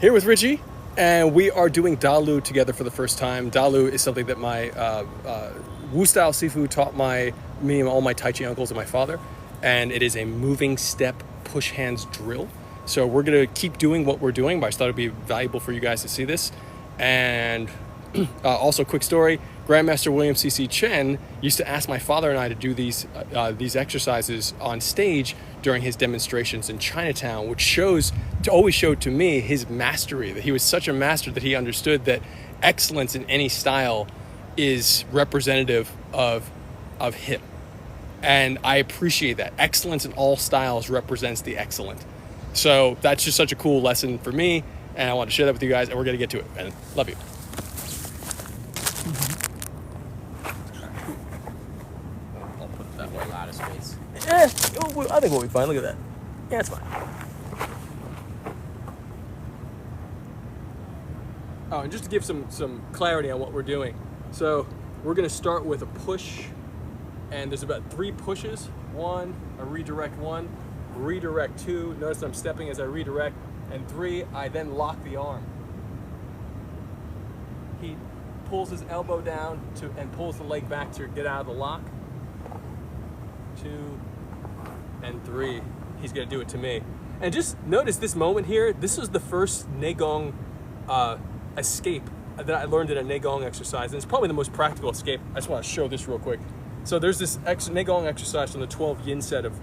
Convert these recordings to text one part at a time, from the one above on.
Here with Richie, and we are doing Dalu together for the first time. Dalu is something that my Wu style Sifu taught me and all my Taiji uncles and my father, and it is a moving step push hands drill. So we're gonna keep doing what we're doing, but I just thought it'd be valuable for you guys to see this. And also, quick story: Grandmaster William C.C. Chen used to ask my father and I to do these exercises on stage during his demonstrations in Chinatown, which always showed to me his mastery, that he was such a master that he understood that excellence in any style is representative of him. And I appreciate that. Excellence in all styles represents the excellent. So that's just such a cool lesson for me, and I want to share that with you guys, and we're going to get to it. And love you. I'll put that way out of space. I think we'll be fine. Look at that. Yeah, it's fine. Oh, and just to give some clarity on what we're doing. So we're going to start with a push, and there's about 3 pushes. 1, a redirect 1, redirect 2. Notice I'm stepping as I redirect. And 3, I then lock the arm. He pulls his elbow down and pulls the leg back to get out of the lock. 2 and 3. He's going to do it to me. And just notice this moment here. This was the first Neigong escape that I learned in a Neigong exercise. And it's probably the most practical escape. I just want to show this real quick. So there's this Neigong exercise from the 12 yin set of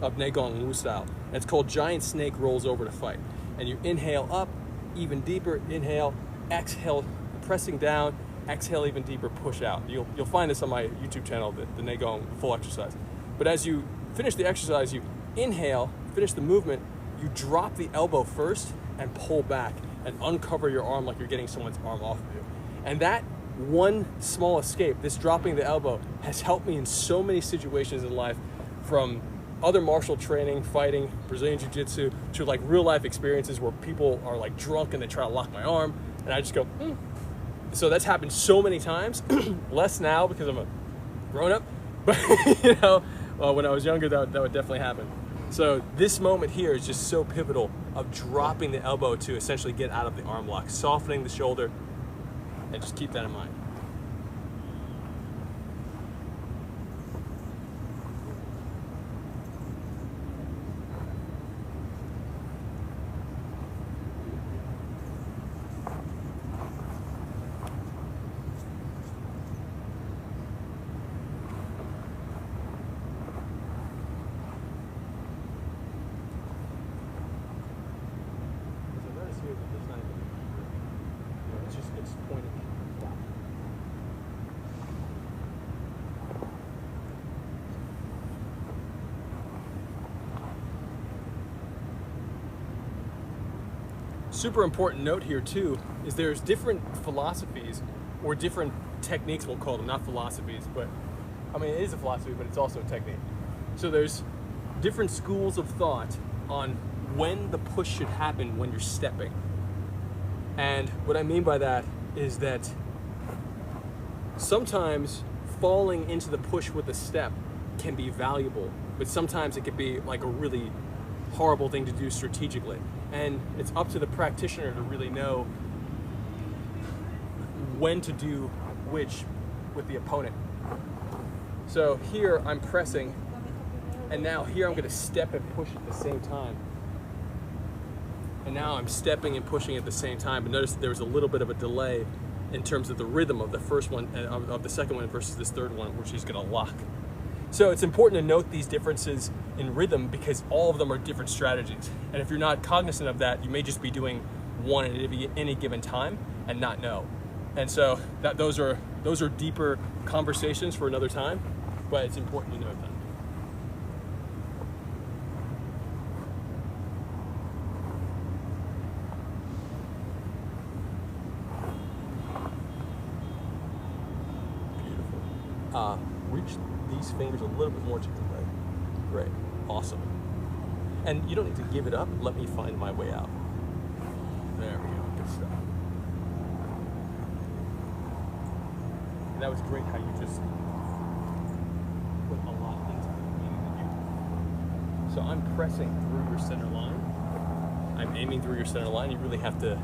Neigong Wu style. And it's called Giant Snake Rolls Over to Fight. And you inhale up, even deeper, inhale, exhale, pressing down, exhale even deeper, push out. You'll find this on my YouTube channel, the Neigong full exercise. But as you finish the exercise, you inhale, finish the movement, you drop the elbow first and pull back and uncover your arm like you're getting someone's arm off of you. And that one small escape, this dropping the elbow, has helped me in so many situations in life, from other martial training, fighting, Brazilian Jiu-Jitsu, to like real life experiences where people are like drunk and they try to lock my arm, and I just go, So that's happened so many times. Less now because I'm a grown-up, but when I was younger, that would definitely happen. So this moment here is just so pivotal of dropping the elbow to essentially get out of the arm lock, softening the shoulder, and just keep that in mind. It's pointing down. Super important note here too is there's different philosophies or different techniques, we'll call them, not philosophies, but I mean it is a philosophy, but it's also a technique. So there's different schools of thought on when the push should happen when you're stepping. And what I mean by that is that sometimes falling into the push with a step can be valuable, but sometimes it can be like a really horrible thing to do strategically. And it's up to the practitioner to really know when to do which with the opponent. So here I'm pressing, and now here I'm going to step and push at the same time. And now I'm stepping and pushing at the same time. But notice there was a little bit of a delay in terms of the rhythm of the first one, of the second one versus this third one, which he's going to lock. So it's important to note these differences in rhythm because all of them are different strategies. And if you're not cognizant of that, you may just be doing one at any given time and not know. And so those are deeper conversations for another time, but it's important to note that. Reach these fingers a little bit more to the leg. Great, awesome. And you don't need to give it up. Let me find my way out. There we go, good stuff. And that was great how you just put a lot into the meaning that you. So I'm pressing through your center line, I'm aiming through your center line, you really have to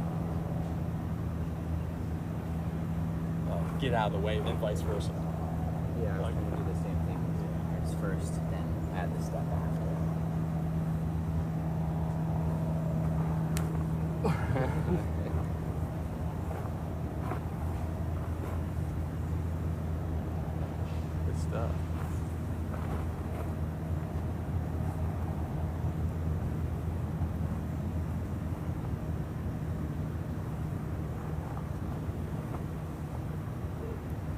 get out of the way, and vice versa. Yeah, I was going to do the same thing with fingers first, then add the step after. Good stuff.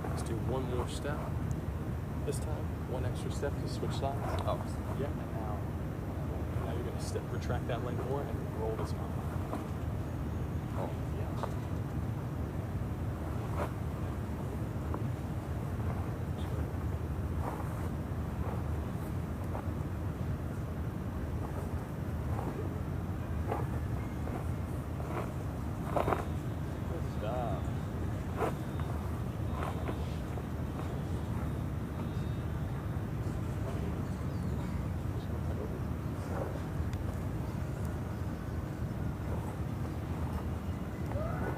Let's do one more step. This time, one extra step to switch sides. Oh, Yeah. Now you're going to step, retract that leg more, and roll this arm. Oh, yeah. Good stuff.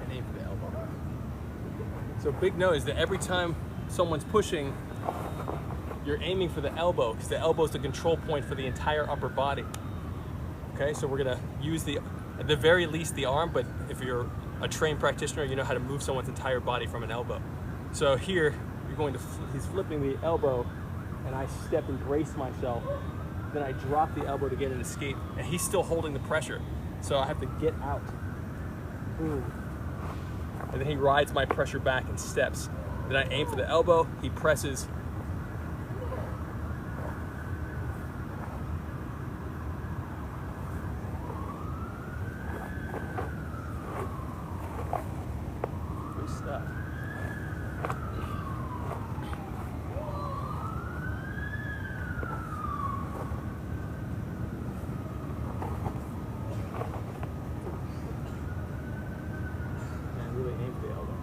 And aim for the elbow. So big note is that every time someone's pushing, you're aiming for the elbow, because the elbow is the control point for the entire upper body. Okay, so we're gonna use at the very least the arm, but if you're a trained practitioner, you know how to move someone's entire body from an elbow. So here, you're going to, he's flipping the elbow, and I step and brace myself. Then I drop the elbow to get an escape, and he's still holding the pressure. So I have to get out. Ooh. And then he rides my pressure back and steps. Then I aim for the elbow, he presses. Good stuff. And really aim for the elbow.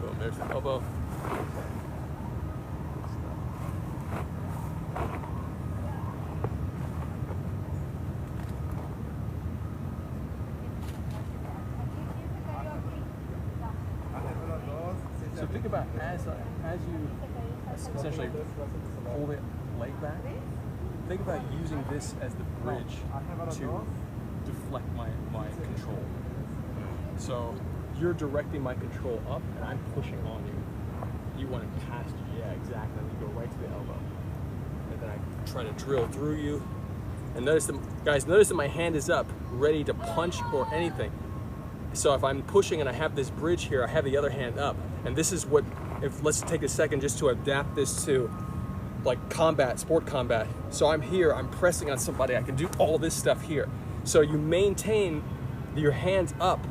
Boom, there's the elbow. Good stuff. So think about as you essentially hold it leg back, think about using this as the bridge to deflect my control. So you're directing my control up and I'm pushing on you. You want it past you, yeah, exactly. And you go right to the elbow. And then I try to drill through you. And notice that my hand is up, ready to punch or anything. So if I'm pushing and I have this bridge here, I have the other hand up. And this is what, let's take a second just to adapt this to like combat, sport combat. So I'm here, I'm pressing on somebody, I can do all this stuff here. So you maintain your hands up.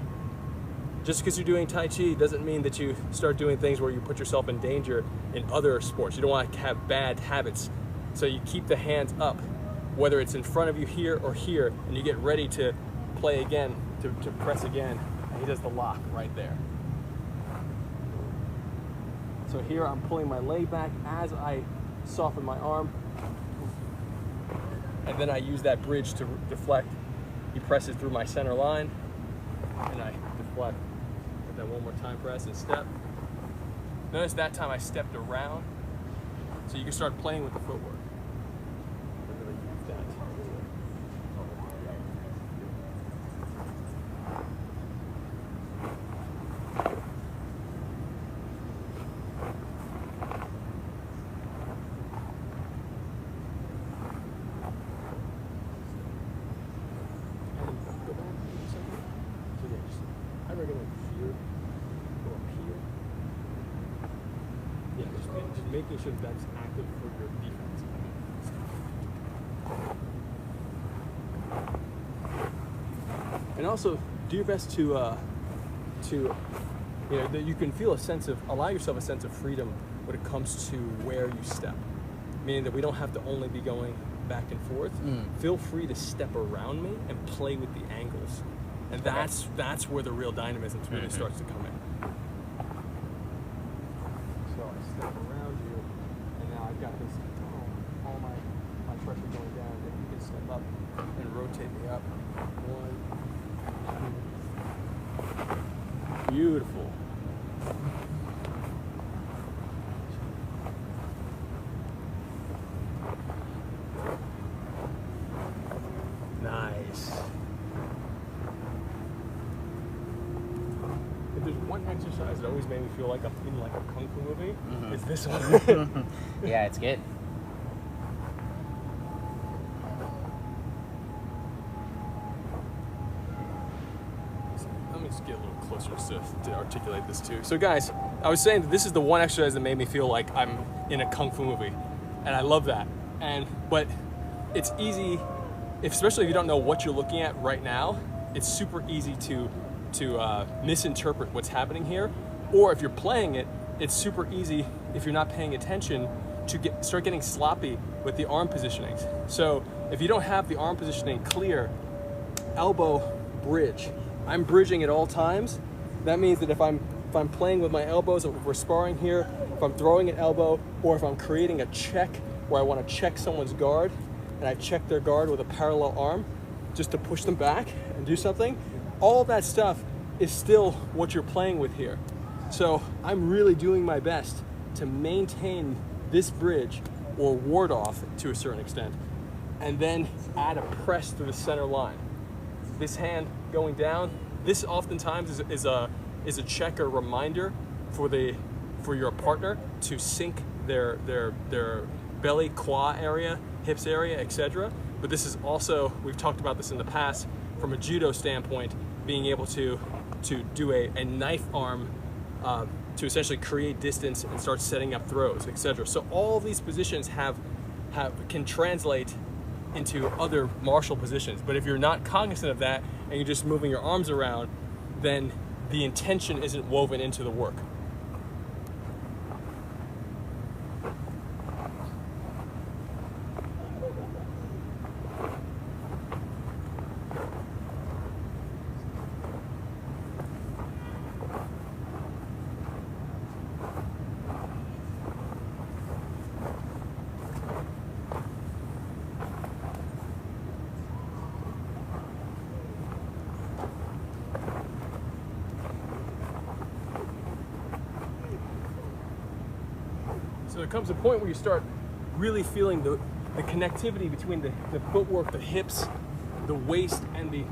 Just because you're doing Tai Chi doesn't mean that you start doing things where you put yourself in danger in other sports. You don't want to have bad habits. So you keep the hands up, whether it's in front of you here or here, and you get ready to play again, to press again. And he does the lock right there. So here I'm pulling my leg back as I soften my arm. And then I use that bridge to deflect. He presses through my center line, and I deflect. Get that one more time, press and step. Notice that time I stepped around, so you can start playing with the footwork. Really use that. I recommend here or up here. Yeah, just making sure that's active for your defense. And also, do your best to that you can feel allow yourself a sense of freedom when it comes to where you step. Meaning that we don't have to only be going back and forth. Feel free to step around me and play with the angles. And that's where the real dynamism really starts to come in. So I step around you, and now I've got this, all my pressure going down, and you can step up. rotate me up. 1, 2. Beautiful. Nice. If there's one exercise that always made me feel like I'm in like a kung fu movie, it's this one. Yeah, it's good. Let me just get a little closer to articulate this too. So guys, I was saying that this is the one exercise that made me feel like I'm in a kung fu movie, and I love that. But it's easy, especially if you don't know what you're looking at right now. It's super easy to misinterpret what's happening here, or if you're playing it, it's super easy if you're not paying attention to start getting sloppy with the arm positionings. So if you don't have the arm positioning clear, elbow bridge. I'm bridging at all times. That means that if I'm playing with my elbows, if we're sparring here, if I'm throwing an elbow, or if I'm creating a check where I want to check someone's guard, and I check their guard with a parallel arm, just to push them back and do something, all that stuff is still what you're playing with here. So I'm really doing my best to maintain this bridge or ward off to a certain extent, and then add a press to the center line. This hand going down, this oftentimes is a check or reminder for your partner to sync their belly, qua area, hips area, etc. But this is also, we've talked about this in the past, from a judo standpoint, being able to do a knife arm to essentially create distance and start setting up throws, etc. So all of these positions can translate into other martial positions. But if you're not cognizant of that and you're just moving your arms around, then the intention isn't woven into the work. So there comes a point where you start really feeling the connectivity between the footwork, the hips, the waist, and the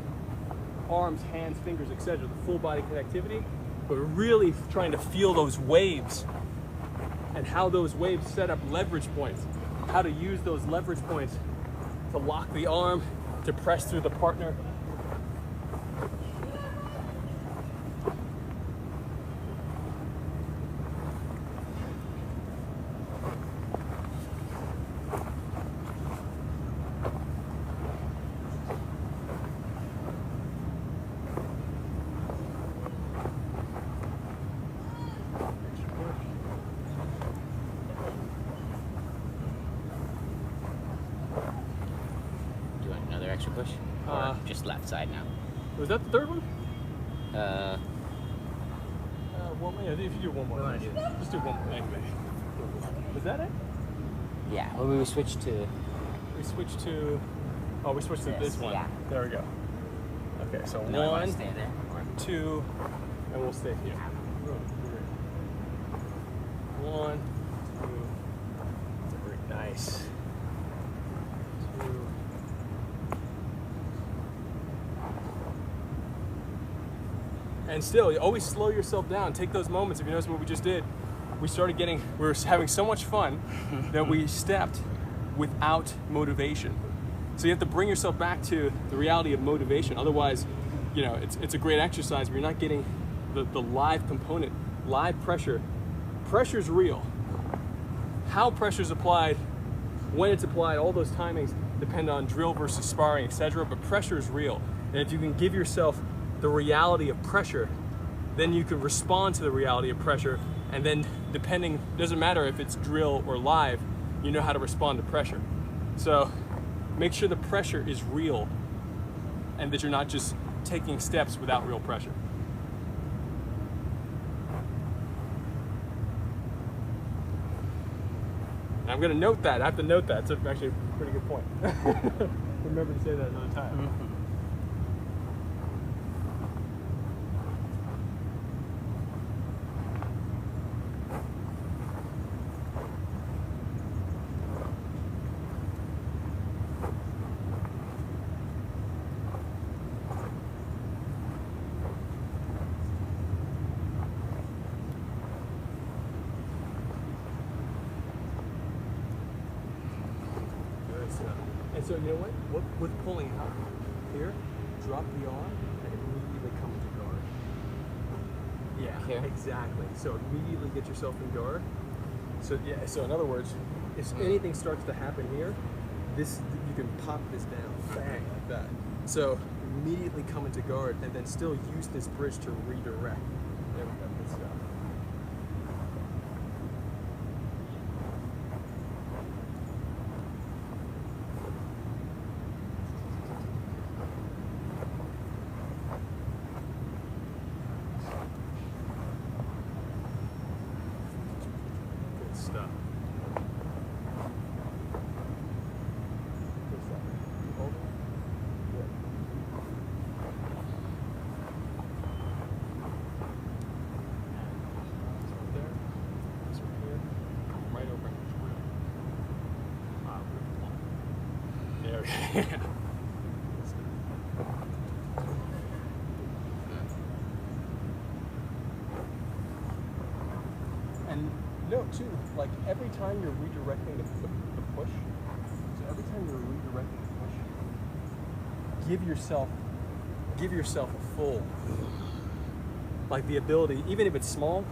arms, hands, fingers, etc., the full body connectivity, but really trying to feel those waves and how those waves set up leverage points, how to use those leverage points to lock the arm, to press through the partner. Extra push? Or just left side now? Was that the third one? Well, yeah, if you do one more. Just do one more anyway. Was that it? Yeah, well, we switched to... We switched to this one. Yeah. There we go. Okay, so no, one, stay there, or... 2, and we'll stay here. 1, 2, very nice. 2. And still, you always slow yourself down. Take those moments. If you notice what we just did, we were having so much fun that we stepped without motivation. So you have to bring yourself back to the reality of motivation. Otherwise, you know, it's a great exercise, but you're not getting the live component, live pressure. Pressure's real. How pressure's applied, when it's applied, all those timings depend on drill versus sparring, etc. But pressure is real. And if you can give yourself the reality of pressure, then you can respond to the reality of pressure, and then doesn't matter if it's drill or live, you know how to respond to pressure. So make sure the pressure is real and that you're not just taking steps without real pressure. And I'm gonna note that, I have to note that, it's actually a pretty good point. remember to say that another time. Mm-hmm. And so, you know what? With pulling out here, drop the arm and immediately come into guard. Yeah, Here? exactly. So immediately get yourself in guard. So yeah. So in other words, if anything starts to happen here, this you can pop this down, bang, like that. So immediately come into guard and then still use this bridge to redirect. There we go. Good stuff. Good stuff. Good stuff. You hold it. Good. It's right there. This one here. Come right over. There we go. Good stuff. And note too, like every time you're redirecting the push, so every time you're redirecting the push, give yourself a full, like the ability, even if it's small,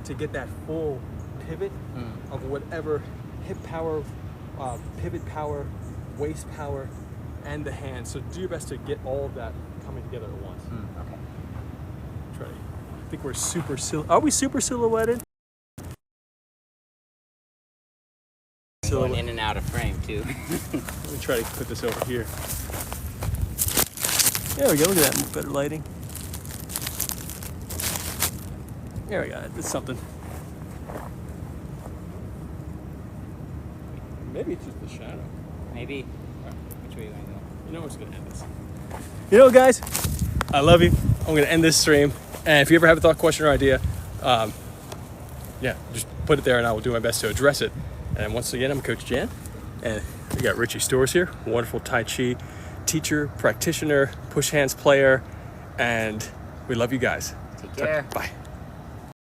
to get that full pivot of whatever hip power, pivot power, waist power, and the hand. So do your best to get all of that coming together at once. Okay. Try. I think we're super are we super silhouetted? Going in and out of frame too. Let me try to put this over here. There we go, look at that, better lighting. There we go, that's something. Maybe it's just the shadow. Maybe. Which way you want to go? You know what's gonna end this. You know, guys, I love you. I'm gonna end this stream. And if you ever have a thought, question, or idea, yeah, just put it there and I will do my best to address it. And once again, I'm Coach Jan, and we got Richie Stores here, wonderful Tai Chi teacher, practitioner, push hands player, and we love you guys. Take care. Bye.